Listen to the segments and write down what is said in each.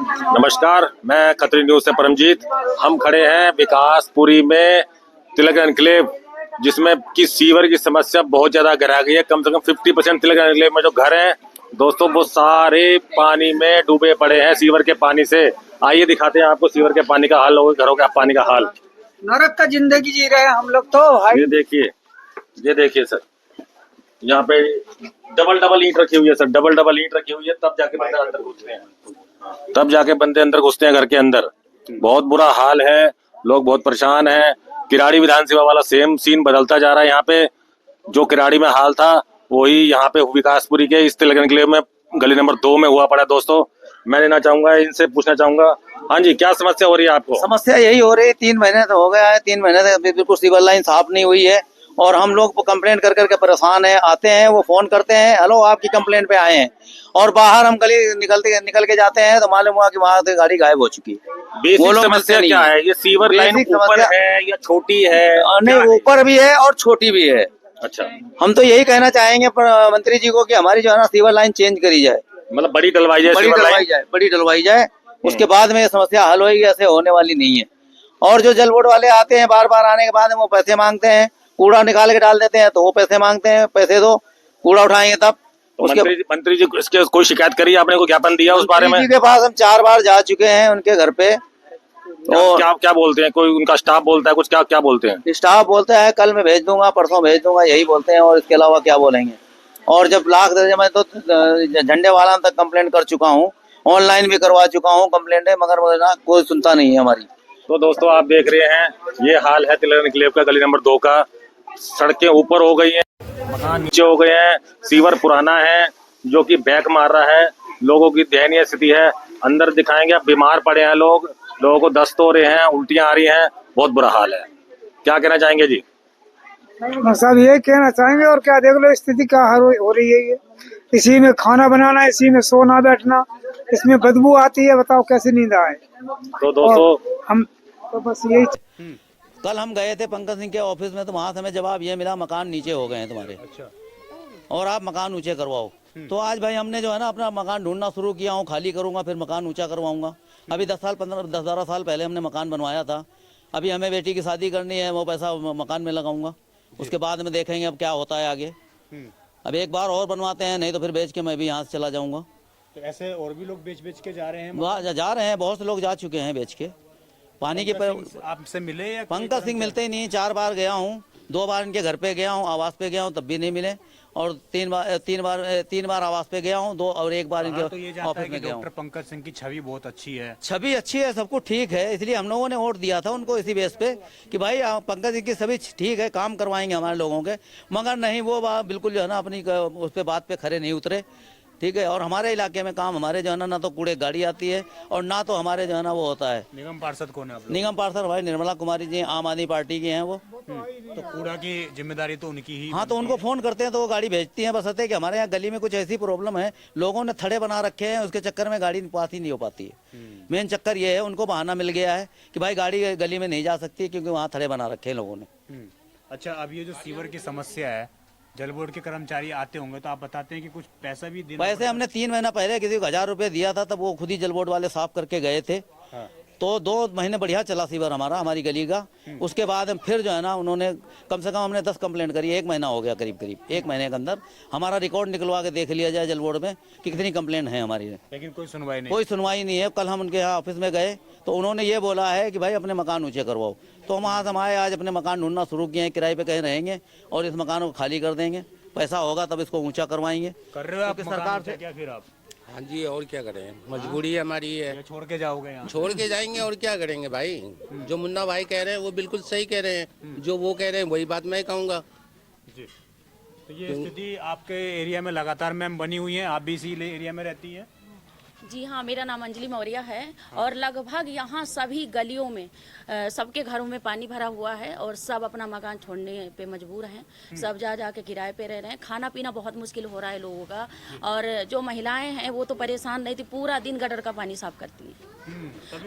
नमस्कार, मैं खत्री न्यूज से परमजीत। हम खड़े हैं विकासपुरी में तिलक एन्क्लेव, जिसमें कि सीवर की समस्या बहुत ज्यादा गहरा गई है। कम से कम 50% तिलक एन्क्लेव में जो घर हैं दोस्तों, वो सारे पानी में डूबे पड़े हैं सीवर के पानी से। आइए दिखाते हैं आपको सीवर के पानी का हाल, घरों का पानी का हाल। नरक का जिंदगी जी रहे हैं हम लोग तो भाई। ये देखिए सर, यहाँ पे डबल ईंट रखी हुई है सर, डबल ईंट रखी हुई है, तब जाके बंदे अंदर घुसते हैं, घर के अंदर। बहुत बुरा हाल है, लोग बहुत परेशान हैं। किराड़ी विधानसभा वाला सेम सीन बदलता जा रहा है। यहाँ पे जो किराड़ी में हाल था वही यहाँ पे विकासपुरी के इस तिलक एन्क्लेव में गली नंबर 2 में हुआ पड़ा। दोस्तों मैं लेना चाहूंगा, इनसे पूछना चाहूंगा, हाँ जी क्या समस्या हो रही है आपको? समस्या यही हो रही है, 3 महीने तो हो गया है, 3 महीने से अभी बिल्कुल सीवर लाइन साफ नहीं हुई है और हम लोग कंप्लेंट कर करके परेशान हैं। आते हैं, वो फोन करते हैं, हेलो आपकी कंप्लेंट पे आए हैं, और बाहर हम गली निकल के जाते हैं तो मालूम हुआ कि वहां से गाड़ी गायब हो चुकी है। बेसिक समस्या क्या है? ये सीवर लाइन ऊपर है या छोटी है? नहीं, ऊपर भी है और छोटी भी है। अच्छा, हम तो यही कहना चाहेंगे मंत्री जी को कि हमारी जो है ना सीवर लाइन चेंज करी जाए, मतलब बड़ी डलवाई जाए। उसके बाद में समस्या हल होगी, ऐसे होने वाली नहीं है। और जो जल बोर्ड वाले आते हैं, बार बार आने के बाद वो पैसे मांगते हैं, कूड़ा निकाल के डाल देते हैं तो वो पैसे मांगते हैं, पैसे दो, कूड़ा उठाएंगे तब। मंत्री जी इसके कोई शिकायत करी, आपने कोई ज्ञापन दिया उस बारे में? के पास हम 4 बार जा चुके हैं उनके घर पे। तो क्या बोलते हैं? कोई उनका स्टाफ बोलता है कुछ? क्या बोलते हैं? स्टाफ बोलता है कल मैं भेज दूंगा, परसों भेज दूंगा, यही बोलते हैं, और इसके अलावा क्या बोलेंगे। और जब लाख दर्जे में तो झंडे वाला तक कंप्लेंट कर चुका हूँ, ऑनलाइन भी करवा चुका हूँ कंप्लेंट है, मगर मुझे ना कोई सुनता नहीं है हमारी। तो दोस्तों आप देख रहे हैं, ये हाल है तिलक एन्क्लेव का गली नंबर 2 का। सड़कें ऊपर हो गई हैं, मकान नीचे हो गए हैं, सीवर पुराना है जो कि बैक मार रहा है। लोगों की दयनीय स्थिति है। अंदर दिखाएंगे, अब बीमार पड़े हैं लोगों को दस्त हो रहे हैं, उल्टियां आ रही हैं, बहुत बुरा हाल है। क्या कहना चाहेंगे जी? सब यही कहना चाहेंगे, और क्या, देख लो स्थिति क्या हो रही है। ये इसी में खाना बनाना, इसी में सोना बैठना, इसमें बदबू आती है, बताओ कैसे नींद आए। तो दोस्तों हम तो बस यही। कल हम गए थे पंकज सिंह के ऑफिस में, तो वहाँ से हमें जवाब ये मिला मकान नीचे हो गए हैं तुम्हारे। अच्छा। और आप मकान ऊंचे करवाओ। तो आज भाई हमने जो है ना अपना मकान ढूंढना शुरू किया हूँ, खाली करूंगा फिर मकान ऊंचा करवाऊंगा। अभी 10-12 साल पहले हमने मकान बनवाया था। अभी हमें बेटी की शादी करनी है, वो पैसा मकान में लगाऊंगा, उसके बाद में देखेंगे अब क्या होता है आगे। अब एक बार और बनवाते हैं, नहीं तो फिर बेच के मैं भी यहाँ से चला जाऊंगा। तो ऐसे और भी लोग बेच के जा रहे हैं? जा रहे हैं, बहुत से लोग जा चुके हैं बेच के। पानी के आपसे मिले या? पंकज सिंह मिलते ही नहीं। 4 बार गया हूँ, 2 बार इनके घर पे गया हूँ, आवास पे गया हूँ, तब भी नहीं मिले। और 3 बार आवास पे गया हूँ, 2 और 1 बार इनके ऑफिस में गया हूँ। डॉक्टर पंकज सिंह की छवि बहुत अच्छी है। छवि अच्छी है, सब कुछ ठीक है, इसलिए हम लोगों ने वोट दिया था उनको इसी बेस पे कि भाई पंकज सिंह की छवि ठीक है, काम करवाएंगे हमारे लोगों के। मगर नहीं, वो बिल्कुल जो है ना अपनी उस पर बात पे खरे नहीं उतरे। ठीक है। और हमारे इलाके में काम, हमारे जो है ना तो कूड़े गाड़ी आती है और ना तो हमारे जो है ना वो होता है। निगम पार्षद कौन है? निगम पार्षद हमारी निर्मला कुमारी जी, आम आदमी पार्टी की हैं वो। तो कूड़ा की जिम्मेदारी तो उनकी ही। हाँ, तो उनको फोन करते हैं तो वो गाड़ी भेजती हैं। बस कि हमारे यहाँ गली में कुछ ऐसी प्रॉब्लम है, लोगों ने थड़े बना रखे हैं, उसके चक्कर में गाड़ी पास ही नहीं हो पाती है। मेन चक्कर ये है, उनको बहाना मिल गया है कि भाई गाड़ी गली में नहीं जा सकती क्योंकि वहाँ थड़े बना रखे हैं लोगों ने। अच्छा, अब ये जो सीवर की समस्या है, जल बोर्ड के कर्मचारी आते होंगे तो आप बताते हैं कि कुछ पैसा भी देना? पैसे हमने 3 महीना पहले किसी को 1000 रुपये दिया था, तब वो खुद ही जल बोर्ड वाले साफ करके गए थे। हाँ। तो 2 महीने बढ़िया चला सीवर हमारी गली का। उसके बाद हम फिर जो है ना उन्होंने कम से कम हमने 10 कंप्लेंट करी, 1 महीना हो गया करीब 1 महीने के अंदर। हमारा रिकॉर्ड निकलवा के देख लिया जाए जल बोर्ड में कि कितनी कंप्लेंट है हमारी, लेकिन कोई सुनवाई नहीं है। कल हम उनके यहाँ ऑफिस में गए तो उन्होंने ये बोला है कि भाई अपने मकान ऊँचे करवाओ। तो हम आए, आज अपने मकान ढूंढना शुरू किए हैं, किराए पे कहीं रहेंगे और इस मकान को खाली कर देंगे। पैसा होगा तब इसको ऊंचा करवाएंगे। कर रहे हो आप सरकार से क्या फिर आप? हाँ जी, और क्या करें, मजबूरी है हमारी है। छोड़ के जाओगे यहाँ? छोड़ के जाएंगे और क्या करेंगे भाई। जो मुन्ना भाई कह रहे हैं वो बिल्कुल सही कह रहे हैं, जो वो कह रहे हैं वही बात मैं कहूँगा जी। तो ये स्थिति आपके एरिया में लगातार मैम बनी हुई है, आप भी इसी एरिया में रहती हैं? जी हाँ, मेरा नाम अंजलि मौर्य है। और लगभग यहाँ सभी गलियों में सबके घरों में पानी भरा हुआ है और सब अपना मकान छोड़ने पे मजबूर हैं। सब जा के किराए पे रह रहे हैं। खाना पीना बहुत मुश्किल हो रहा है लोगों का। और जो महिलाएं हैं वो तो परेशान नहीं थी, पूरा दिन गटर का पानी साफ करती हैं।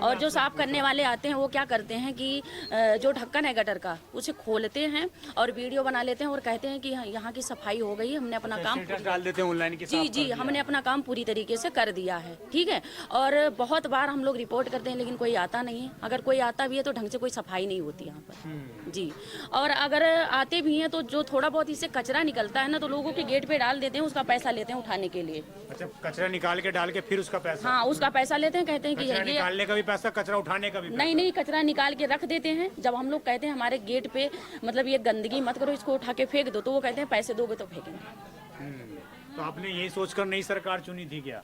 और जो साफ करने वाले आते हैं वो क्या करते हैं कि जो ढक्कन है गटर का उसे खोलते हैं और वीडियो बना लेते हैं और कहते हैं कि यहाँ की सफाई हो गई, हमने अपना काम स्टेटस डाल देते हैं ऑनलाइन की जी जी हमने अपना काम पूरी तरीके से कर दिया है, ठीक है। और बहुत बार हम लोग रिपोर्ट करते हैं लेकिन कोई आता नहीं है, अगर कोई आता भी है तो ढंग से कोई सफाई नहीं होती यहाँ पर जी। और अगर आते भी हैं तो जो थोड़ा बहुत इससे कचरा निकलता है ना तो लोगों के गेट पे डाल देते हैं, उसका पैसा लेते हैं उठाने के लिए। अच्छा, कचरा निकाल के डाल के फिर उसका पैसा? हाँ उसका पैसा लेते हैं, कहते हैं कि कचरा ये निकालने का भी पैसा, कचरा उठाने का भी पैसा? नहीं कचरा निकाल के रख देते हैं। जब हम लोग कहते हैं हमारे गेट पे मतलब ये गंदगी मत करो, इसको उठा के फेंक दो, तो वो कहते हैं पैसे दोगे तो फेंकेंगे। तो आपने यही सोचकर नई सरकार चुनी थी क्या?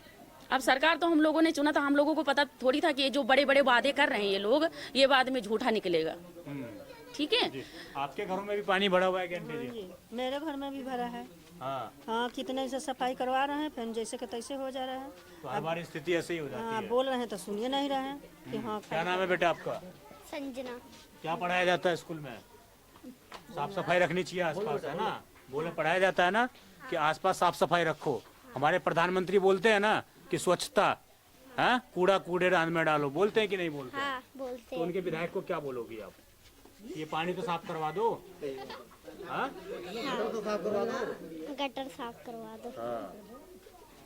अब सरकार तो हम लोगों ने चुना था, हम लोगों को पता थोड़ी था कि ये जो बड़े बड़े वादे कर रहे हैं ये लोग, ये बाद में झूठा निकलेगा, ठीक है। आपके घरों में भी पानी भरा हुआ है क्या आंटी जी? मेरे घर में भी भरा है। हाँ, हाँ कितने से सफाई करवा रहे हैं, फिर जैसे के तैसे हो जा रहा है। तो हमारी स्थिति ऐसे ही हो जाती हाँ है। बोल रहे हैं तो सुनिए नहीं रहे हैं कि हाँ क्या नाम है बेटा आपका? संजना। क्या पढ़ाया जाता है स्कूल में? साफ सफाई रखनी चाहिए आसपास, है ना? बोले पढ़ाया जाता है ना कि आसपास साफ सफाई रखो। हमारे प्रधानमंत्री बोलते हैं ना कि स्वच्छता, हाँ, कूड़ा कूड़ेदान में डालो, बोलते हैं कि नहीं बोलते? हाँ बोलते तो उनके विधायक को क्या बोलोगी आप? ये पानी तो साफ करवा दो, हाँ? गटर साफ करवा दो।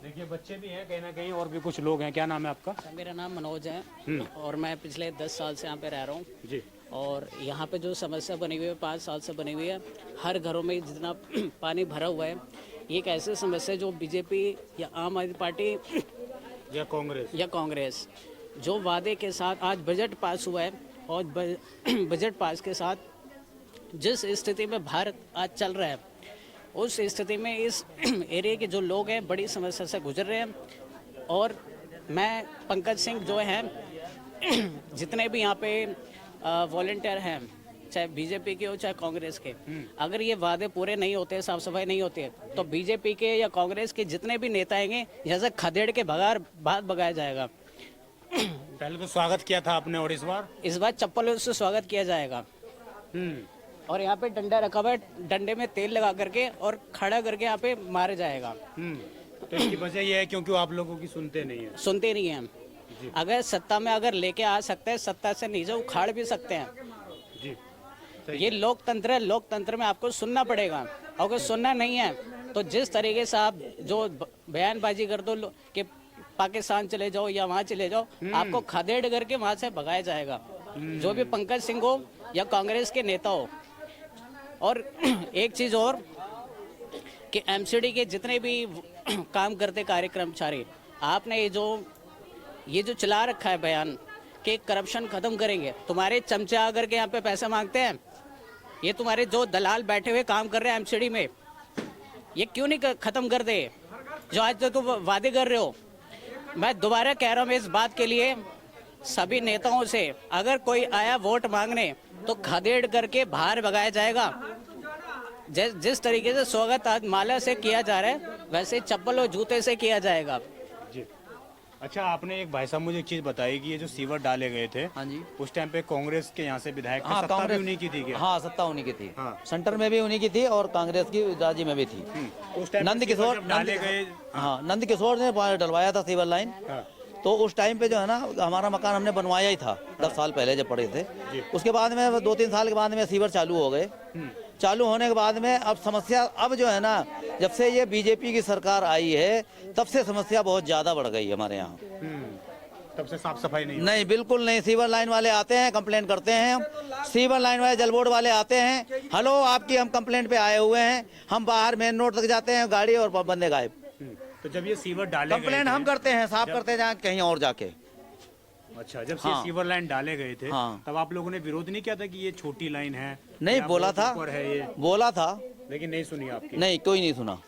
देखिए बच्चे भी हैं कहीं ना कहीं, और भी कुछ लोग हैं। क्या नाम है आपका? मेरा नाम मनोज है और मैं पिछले 10 साल से यहाँ पे रह रहा हूँ जी। और यहाँ पे जो समस्या बनी हुई है 5 साल से बनी हुई है, हर घरों में जितना पानी भरा हुआ है, ये एक ऐसी समस्या जो बीजेपी या आम आदमी पार्टी या कांग्रेस जो वादे के साथ आज बजट पास हुआ है और बजट पास के साथ जिस स्थिति में भारत आज चल रहा है, उस स्थिति में इस एरिया के जो लोग हैं बड़ी समस्या से गुजर रहे हैं। और मैं पंकज सिंह जो हैं जितने भी यहाँ पे वॉलंटियर हैं, चाहे बीजेपी के हो चाहे कांग्रेस के, अगर ये वादे पूरे नहीं होते, साफ सफाई नहीं होती है, तो बीजेपी के या कांग्रेस के जितने भी नेता आएंगे जैसे खदेड़ के भात भगाया जाएगा। पहले तो स्वागत किया था आपने और इस बार चप्पलों से स्वागत किया जाएगा। और यहाँ पे डंडा रखा हुआ है, डंडे में तेल लगा करके और खड़ा करके यहाँ पे मारा जाएगा। तो इसकी वजह यह है क्योंकि वो आप लोगों की सुनते नहीं है। अगर सत्ता में अगर लेके आ सकते हैं, सत्ता से नीचे उखाड़ भी सकते हैं जी। ये लोकतंत्र है, लोकतंत्र में आपको सुनना पड़ेगा। अगर सुनना नहीं है तो जिस तरीके से आप जो बयानबाजी कर दो कि पाकिस्तान चले जाओ या वहाँ चले जाओ, आपको खदेड़ करके वहाँ से भगाया जाएगा, जो भी पंकज सिंह हो या कांग्रेस के नेता हो। और एक चीज और कि एमसीडी के जितने भी काम करते कार्यक्रमचारी, आपने ये जो चला रखा है बयान कि करप्शन खत्म करेंगे, तुम्हारे चमचे आकर के यहाँ पे पैसे मांगते हैं, ये तुम्हारे जो दलाल बैठे हुए काम कर रहे हैं एमसीडी में, ये क्यों नहीं खत्म कर दे जो आज तक तुम वादे कर रहे हो। मैं दोबारा कह रहा हूँ इस बात के लिए सभी नेताओं से, अगर कोई आया वोट मांगने तो खदेड़ करके बाहर भगाया जाएगा। जिस तरीके से स्वागत आज माला से किया जा रहा है, वैसे चप्पल और जूते से किया जाएगा जी। अच्छा, आपने एक भाई साहब मुझे एक चीज बताई कि ये जो सीवर डाले गए थे, हाँ जी, उस टाइम पे कांग्रेस के यहाँ से विधायक थे, हाँ, सत्ता भी कांग्रेस उन्हीं की थी क्या? हाँ सत्ता उन्हीं की थी, हाँ। सेंटर में भी उन्हीं की थी और कांग्रेस की राज्य में भी थी। उस टाइम नंद किशोर डाले गए, हाँ नंद किशोर ने डलवाया था सीवर लाइन। तो उस टाइम पे जो है ना हमारा मकान हमने बनवाया ही था 10 साल पहले जब पड़े थे। उसके बाद में 2-3 साल के बाद में सीवर चालू हो गए। चालू होने के बाद में अब समस्या अब जो है ना, जब से ये बीजेपी की सरकार आई है तब से समस्या बहुत ज्यादा बढ़ गई हमारे यहाँ। तब से साफ सफाई नहीं, बिल्कुल नहीं। सीवर लाइन वाले आते हैं, कंप्लेंट करते हैं, हम सीवर लाइन वाले जल बोर्ड वाले आते हैं, हेलो आपकी हम कंप्लेंट पे आए हुए हैं, हम बाहर मेन रोड तक जाते हैं, गाड़ी और बंदे गायब। तो जब ये सीवर डाले कंप्लेंट हम करते हैं, साफ करते हैं कहीं और जाके। अच्छा, जब से हाँ। सीवर लाइन डाले गए थे, हाँ। तब आप लोगों ने विरोध नहीं किया था कि ये छोटी लाइन है? नहीं, बोला था, है ये, बोला था, लेकिन नहीं सुनी आपकी? नहीं, कोई नहीं सुना।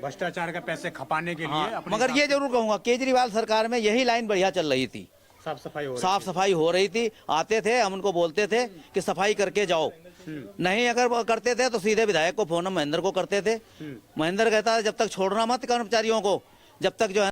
भ्रष्टाचार का पैसे खपाने के लिए हाँ, अपने मगर ये जरूर कहूंगा केजरीवाल सरकार में यही लाइन बढ़िया चल रही थी, साफ सफाई हो रही थी। आते थे, हम उनको बोलते थे कि सफाई करके जाओ, नहीं अगर करते थे तो सीधे विधायक को फोन महेंद्र को करते थे। महेंद्र कहता जब तक छोड़ना मत कर्मचारियों को, जब तक जो है